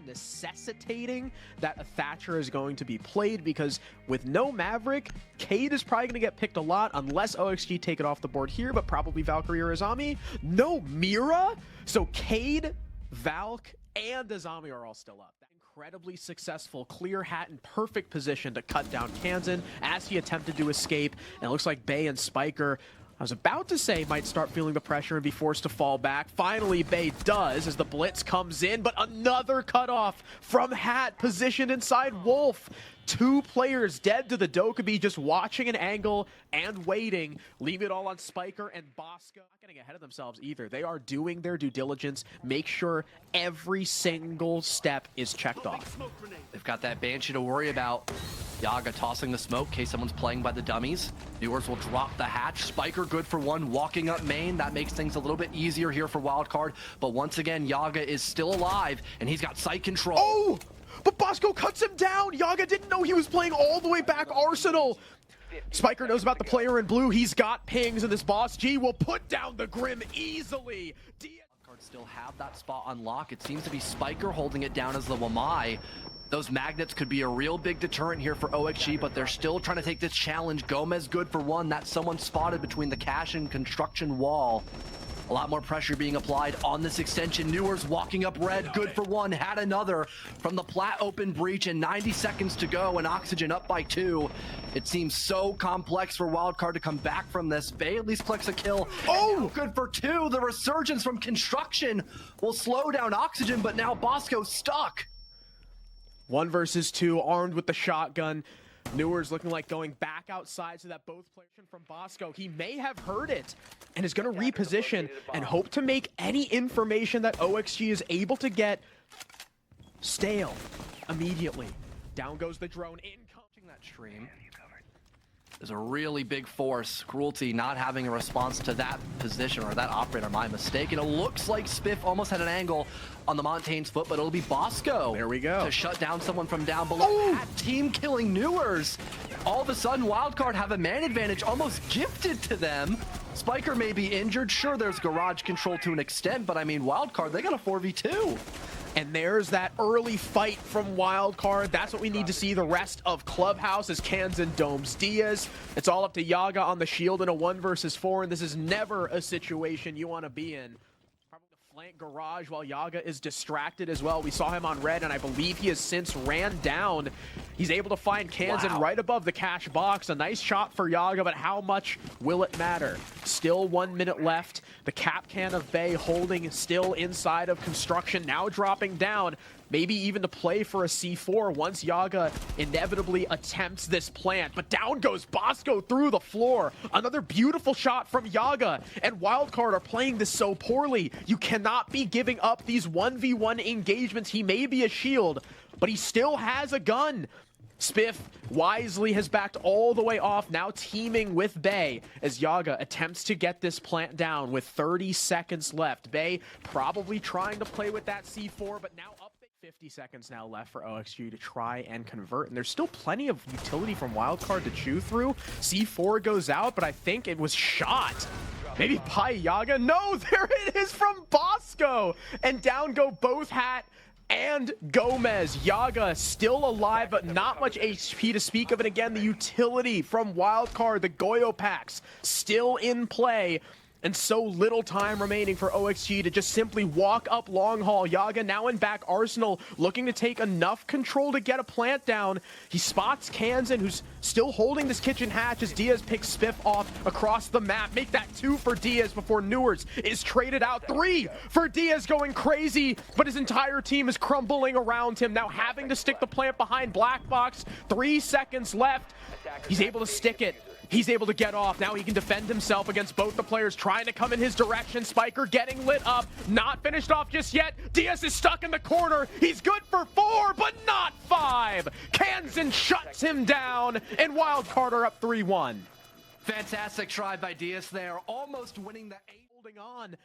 actually necessitating that a Thatcher is going to be played, because with no Maverick, Cade is probably going to get picked a lot unless OXG take it off the board here, but probably Valkyrie or Azami. No Mira? So Cade, Valk, and Azami are all still up. Incredibly successful, clear hat in perfect position to cut down Kansan as he attempted to escape, and it looks like Bay and Spiker, I was about to say, might start feeling the pressure and be forced to fall back. Finally, Bay does as the blitz comes in, but another cutoff from Hat positioned inside Wolf. Two players dead to the Dokkaebi, just watching an angle and waiting. Leave it all on Spiker and Bosco. Not getting ahead of themselves either. They are doing their due diligence. Make sure every single step is checked off. They've got that Banshee to worry about. Yaga tossing the smoke in case someone's playing by the dummies. Viewers will drop the hatch. Spiker good for one, walking up main. That makes things a little bit easier here for Wildcard. But once again, Yaga is still alive, and he's got sight control. Oh! But Bosco cuts him down! Yaga didn't know he was playing all the way back Arsenal! Spiker knows about the player in blue. He's got pings, and this Boss G will put down the Grim easily. Wildcard still have that spot on lock. It seems to be Spiker holding it down as the Wamai. Those magnets could be a real big deterrent here for OXG, but they're still trying to take this challenge. Gomez good for one. That's someone spotted between the cache and construction wall. A lot more pressure being applied on this extension. Newers walking up red, good for one, had another from the plat open breach, and 90 seconds to go, and Oxygen up by 2. It seems so complex for Wildcard to come back from this. Bay at least collects a kill. Oh, good for 2. The resurgence from construction will slow down Oxygen, but now Bosco's stuck. 1 versus 2, armed with the shotgun. Newers looking like going back outside so that both players from Bosco, he may have heard it and is going to reposition and hope to make any information that OXG is able to get stale immediately. Down goes the drone. In that stream. There's a really big force. Cruelty not having a response to that position, or that operator, my mistake. And it looks like Spiff almost had an angle on the Montaigne's foot, but it'll be Bosco. There we go. To shut down someone from down below. That team killing Newers. All of a sudden, Wildcard have a man advantage almost gifted to them. Spiker may be injured. Sure, there's garage control to an extent, but I mean, Wildcard, they got a 4v2. And there's that early fight from Wildcard. That's what we need to see the rest of Clubhouse as Kansan domes Diaz. It's all up to Yaga on the shield in a 1 versus 4, and this is never a situation you want to be in. Probably the flank garage while Yaga is distracted as well. We saw him on red, and I believe he has since ran down. He's able to find Kansan right above the cash box. A nice shot for Yaga, but how much will it matter? Still 1 minute left. The cap can of Bay holding still inside of construction, now dropping down. Maybe even to play for a C4 once Yaga inevitably attempts this plant. But down goes Bosco through the floor. Another beautiful shot from Yaga. And Wildcard are playing this so poorly. You cannot be giving up these 1v1 engagements. He may be a shield, but he still has a gun. Spiff wisely has backed all the way off, now teaming with Bay as Yaga attempts to get this plant down with 30 seconds left. Bay probably trying to play with that C4, but now up 50 seconds now left for OXG to try and convert. And there's still plenty of utility from Wildcard to chew through. C4 goes out, but I think it was shot. Maybe by Yaga. No, there it is from Bosco. And down go both Hat and Gomez. Yaga still alive, but not much HP to speak of. And again, the utility from Wildcard, the Goyo packs still in play. And so little time remaining for OXG to just simply walk up long haul. Yaga now in back Arsenal, looking to take enough control to get a plant down. He spots Kansan, who's still holding this kitchen hatch as Diaz picks Spiff off across the map. Make that 2 for Diaz before Newers is traded out. 3 for Diaz, going crazy, but his entire team is crumbling around him, now having to stick the plant behind Black Box. 3 seconds left. He's able to stick it. He's able to get off. Now he can defend himself against both the players trying to come in his direction. Spiker getting lit up. Not finished off just yet. Diaz is stuck in the corner. He's good for 4, but not 5. Kansan shuts him down, and Wildcard are up 3-1. Fantastic try by Diaz there. Almost winning the 8. Holding on.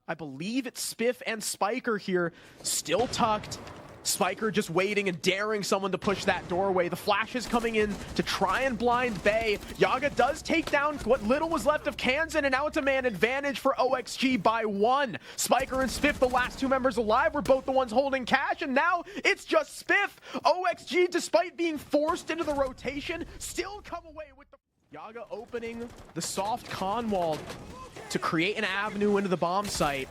I believe it's Spiff and Spiker here. Still tucked. Spiker just waiting and daring someone to push that doorway. The flash is coming in to try and blind Bay. Yaga does take down what little was left of Kansan, and now it's a man advantage for OXG by 1. Spiker and Spiff, the last 2 members alive, were both the ones holding cash, and now it's just Spiff. OXG, despite being forced into the rotation, still come away with the... Yaga opening the soft con wall to create an avenue into the bomb site.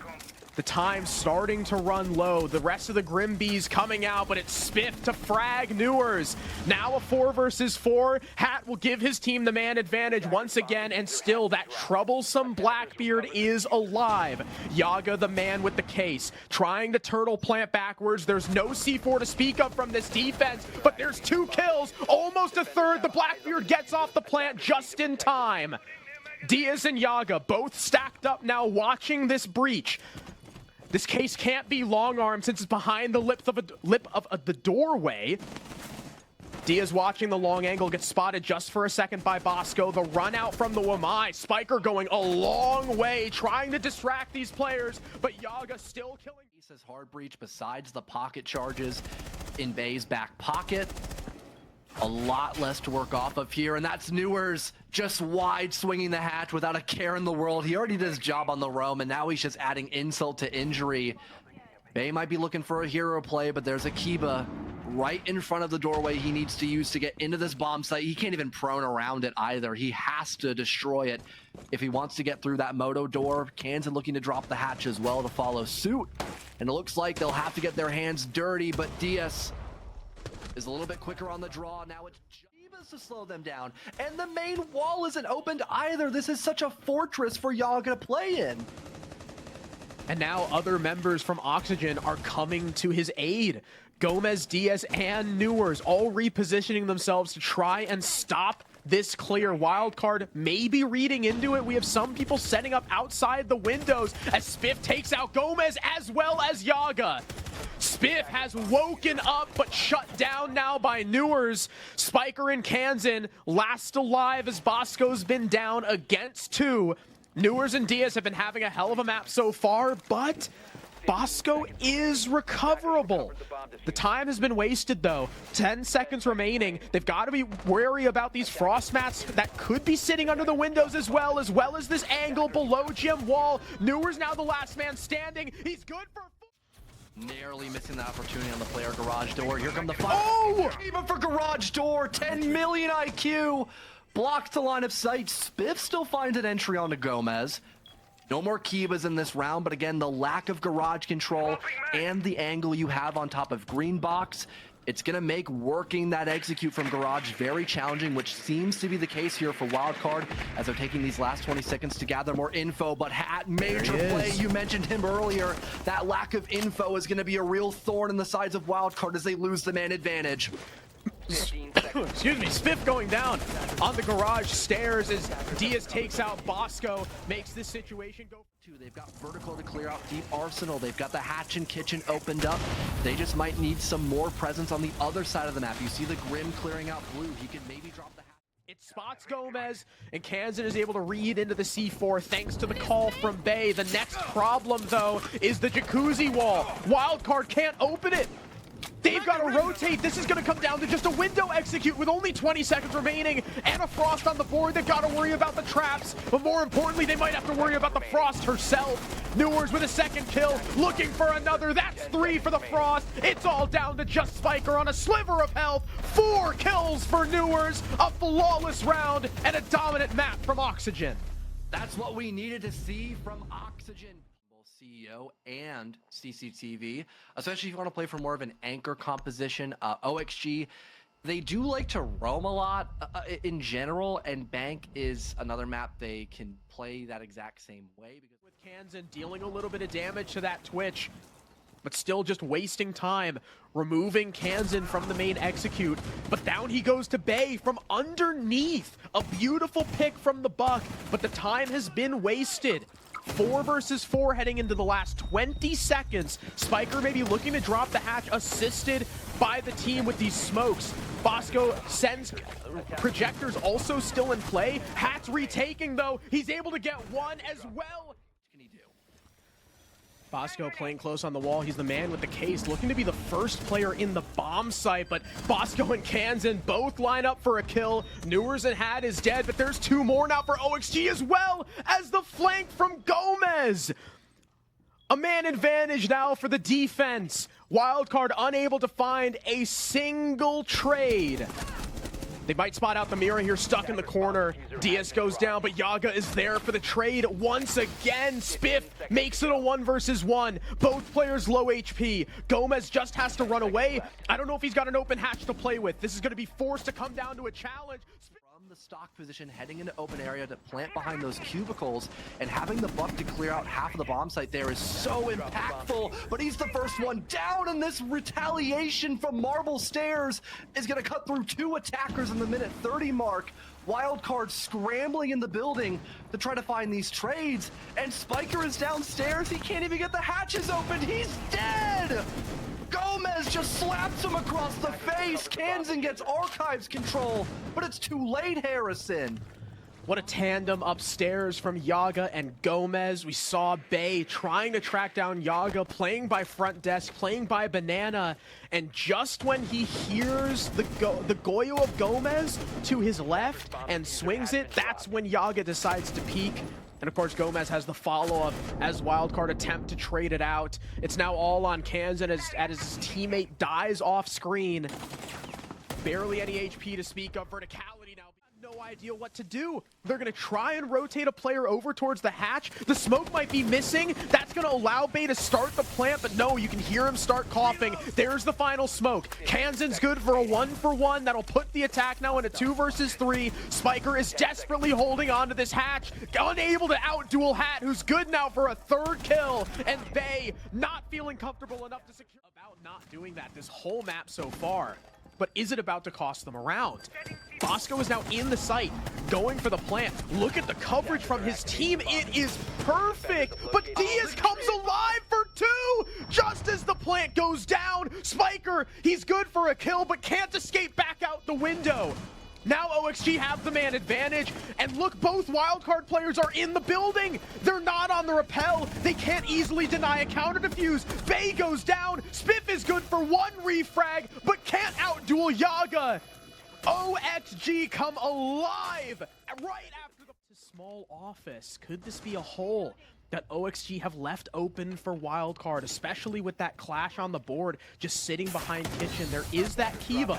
The time starting to run low. The rest of the Grim Bees coming out, but it's Spiff to frag Newers. Now a 4 versus 4. Hat will give his team the man advantage once again, and still that troublesome Blackbeard is alive. Yaga, the man with the case, trying to turtle plant backwards. There's no C4 to speak of from this defense, but there's 2 kills, almost a third. The Blackbeard gets off the plant just in time. Diaz and Yaga both stacked up now watching this breach. This case can't be long arm since it's behind the lip of the doorway. Diaz watching the long angle, gets spotted just for a second by Bosco. The run out from the Wamai. Spiker going a long way, trying to distract these players, but Yaga still killing. He says hard breach besides the pocket charges in Bay's back pocket. A lot less to work off of here, and that's Newers just wide swinging the hatch without a care in the world. He already did his job on the roam, and now he's just adding insult to injury. Bay might be looking for a hero play, but there's a Kiba right in front of the doorway he needs to use to get into this bomb site. He can't even prone around it either. He has to destroy it if he wants to get through that moto door. Kansan looking to drop the hatch as well to follow suit, and it looks like they'll have to get their hands dirty, but Diaz is a little bit quicker on the draw. Now it's Chivas to slow them down, and the main wall isn't opened either. This is such a fortress for Yaga to play in. And now other members from Oxygen are coming to his aid. Gomez, Diaz, and Newers all repositioning themselves to try and stop this clear. Wildcard maybe reading into it. We have some people setting up outside the windows as Spiff takes out Gomez as well as Yaga. Spiff has woken up, but shut down now by Newers. Spiker and Kansan last alive as Bosco's been down against 2. Newers and Diaz have been having a hell of a map so far, but Bosco is recoverable. The time has been wasted though. 10 seconds remaining. They've got to be wary about these frost mats that could be sitting under the windows as well as this angle below gym wall. Newers now the last man standing. He's good for... Narrowly missing the opportunity on the player garage door. Here come the fire. Oh! Even for garage door, 10 million IQ. Blocks the line of sight. Spiff still finds an entry onto Gomez. No more Kibas in this round, but again, the lack of garage control and the angle you have on top of green box, it's going to make working that execute from garage very challenging, which seems to be the case here for Wildcard as they're taking these last 20 seconds to gather more info. But Hat, major play, you mentioned him earlier. That lack of info is going to be a real thorn in the sides of Wildcard as they lose the man advantage. Excuse me, Spiff going down on the garage stairs as Diaz takes out Bosco, makes this situation go. They've got vertical to clear out deep arsenal. They've got the hatch and kitchen opened up. They just might need some more presence on the other side of the map. You see the Grim clearing out blue. He could maybe drop the hatch. It spots Gomez, and Kansan is able to read into the C4 thanks to the call from Bay. The next problem, though, is the jacuzzi wall. Wildcard can't open it. They've got to rotate. This is going to come down to just a window execute with only 20 seconds remaining and a Frost on the board. They've got to worry about the traps, but more importantly, they might have to worry about the Frost herself. Newers with a second kill, looking for another. That's 3 for the Frost. It's all down to just Spiker on a sliver of health. 4 kills for Newers, a flawless round, and a dominant map from Oxygen. That's what we needed to see from Oxygen. CEO and CCTV, especially if you want to play for more of an anchor composition. OXG, they do like to roam a lot in general, and Bank is another map they can play that exact same way. Because with Kansan dealing a little bit of damage to that Twitch, but still just wasting time, removing Kansan from the main execute. But down he goes to Bay from underneath. A beautiful pick from the Buck, but the time has been wasted. 4 versus 4 heading into the last 20 seconds. Spiker maybe looking to drop the hatch, assisted by the team with these smokes. Bosco sends projectors also still in play. Hat's retaking though. He's able to get one as well. what can he do? Bosco playing close on the wall. He's the man with the case, looking to be the first player in the bomb site, but Bosco and Kansan both line up for a kill. Newers and Hat is dead, but there's two more now for OXG, as well as the flank from Gomez. A man advantage now for the defense. Wildcard unable to find a single trade. They might spot out the mirror here, stuck in the corner. Diaz goes down, but Yaga is there for the trade once again. Spiff makes it a 1 versus 1. Both players low HP. Gomez just has to run away. I don't know if he's got an open hatch to play with. This is going to be forced to come down to a challenge. From the stock position, heading into open area to plant behind those cubicles, and having the buck to clear out half of the bomb site there is so impactful, but he's the first one down, and this retaliation from Marble Stairs is going to cut through two attackers in the minute 30 mark. Wildcard scrambling in the building to try to find these trades, and Spiker is downstairs. He can't even get the hatches open. He's dead! Gomez just slaps him across the face. Kansan gets archives control, but it's too late, Harrison. What a tandem upstairs from Yaga and Gomez. We saw Bay trying to track down Yaga, playing by front desk, playing by banana, and just when he hears the Goyo of Gomez to his left and swings it, that's when Yaga decides to peek. And of course, Gomez has the follow-up as Wildcard attempt to trade it out. It's now all on Kansan as his teammate dies off screen. Barely any HP to speak of. Verticality now. No idea what to do. They're going to try and rotate a player over towards the hatch. The smoke might be missing. That's going to allow Bay to start the plant, but no, you can hear him start coughing. There's the final smoke. Kansan's good for a 1-for-1. That'll put the attack now in a 2 versus 3. Spiker is desperately holding on to this hatch, unable to out-duel Hat, who's good now for a 3rd kill, and Bay not feeling comfortable enough to secure. About not doing that this whole map so far. But is it about to cost them a round? Bosco is now in the site, going for the plant. Look at the coverage from his team. It is perfect. But Diaz comes alive for 2 just as the plant goes down. Spiker, he's good for a kill, but can't escape back out the window. Now OXG have the man advantage, and look, both Wildcard players are in the building. They're not on the rappel. They can't easily deny a counter defuse. Bay goes down. Spiff is good for 1 refrag, but can't outduel Yaga. OXG come alive right after the small office. Could this be a hole that OXG have left open for Wildcard, especially with that clash on the board just sitting behind Kitchen? There is that Kiva,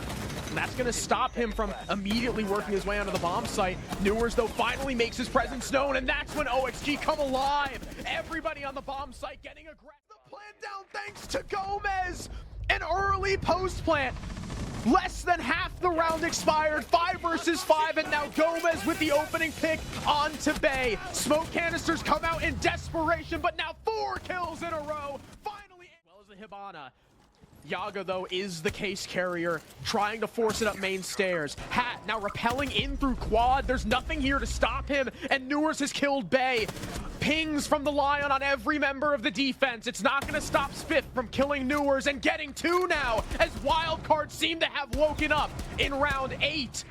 and that's going to stop him from immediately working his way onto the bomb site. Newers, though, finally makes his presence known, and that's when OXG come alive. Everybody on the bomb site getting aggressive. The plant down thanks to Gomez. An early post plant. Less than half the round expired, 5 versus 5, and now Gomez with the opening pick onto Bay. Smoke canisters come out in desperation, but now 4 kills in a row. Finally, as well as the Hibana. Yaga, though, is the case carrier, trying to force it up main stairs. Hat now rappelling in through quad. There's nothing here to stop him, and Newers has killed Bay. Pings from the Lion on every member of the defense. It's not going to stop Spiff from killing Newers and getting 2 now, as Wildcard seem to have woken up in round 8.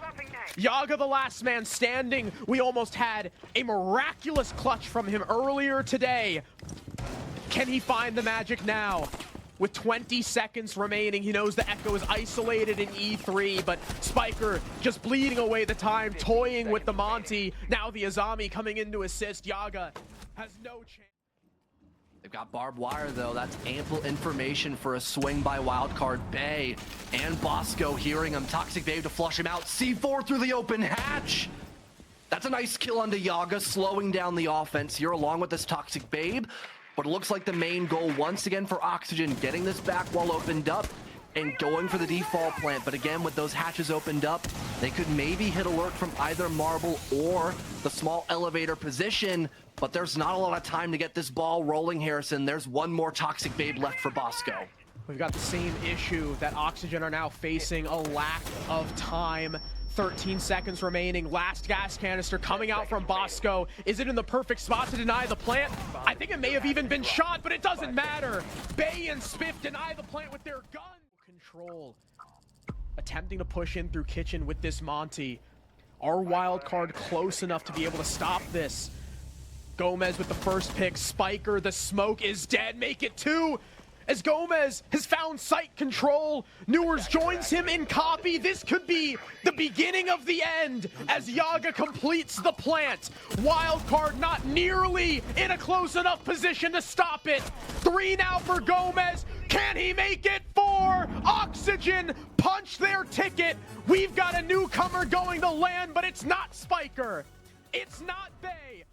Yaga, the last man standing. We almost had a miraculous clutch from him earlier today. Can he find the magic now? With 20 seconds remaining, he knows the Echo is isolated in E3, but Spiker just bleeding away the time, toying with the Monty. Now the Azami coming in to assist. Yaga has no chance. They've got barbed wire, though. That's ample information for a swing by Wildcard. Bay and Bosco hearing him. Toxic Babe to flush him out. C4 through the open hatch. That's a nice kill onto Yaga, slowing down the offense here along with this Toxic Babe. But it looks like the main goal once again for Oxygen, getting this back wall opened up and going for the default plant. But again, with those hatches opened up, they could maybe hit alert from either Marble or the small elevator position. But there's not a lot of time to get this ball rolling, Harrison. There's 1 more Toxic Babe left for Bosco. We've got the same issue that Oxygen are now facing, a lack of time. 13 seconds remaining. Last gas canister coming out from Bosco. Is it in the perfect spot to deny the plant? I think it may have even been shot, but it doesn't matter. Bay and Spiff deny the plant with their gun. Control. Attempting to push in through Kitchen with this Monty. Are Wildcard close enough to be able to stop this? Gomez with the first pick. Spiker, the smoke is dead. Make it 2. As Gomez has found site control, Newers joins him in copy. This could be the beginning of the end as Yaga completes the plant. Wildcard not nearly in a close enough position to stop it. 3 now for Gomez. Can he make it? 4. Oxygen punch their ticket. We've got a newcomer going to land, but it's not Spiker. It's not Bay.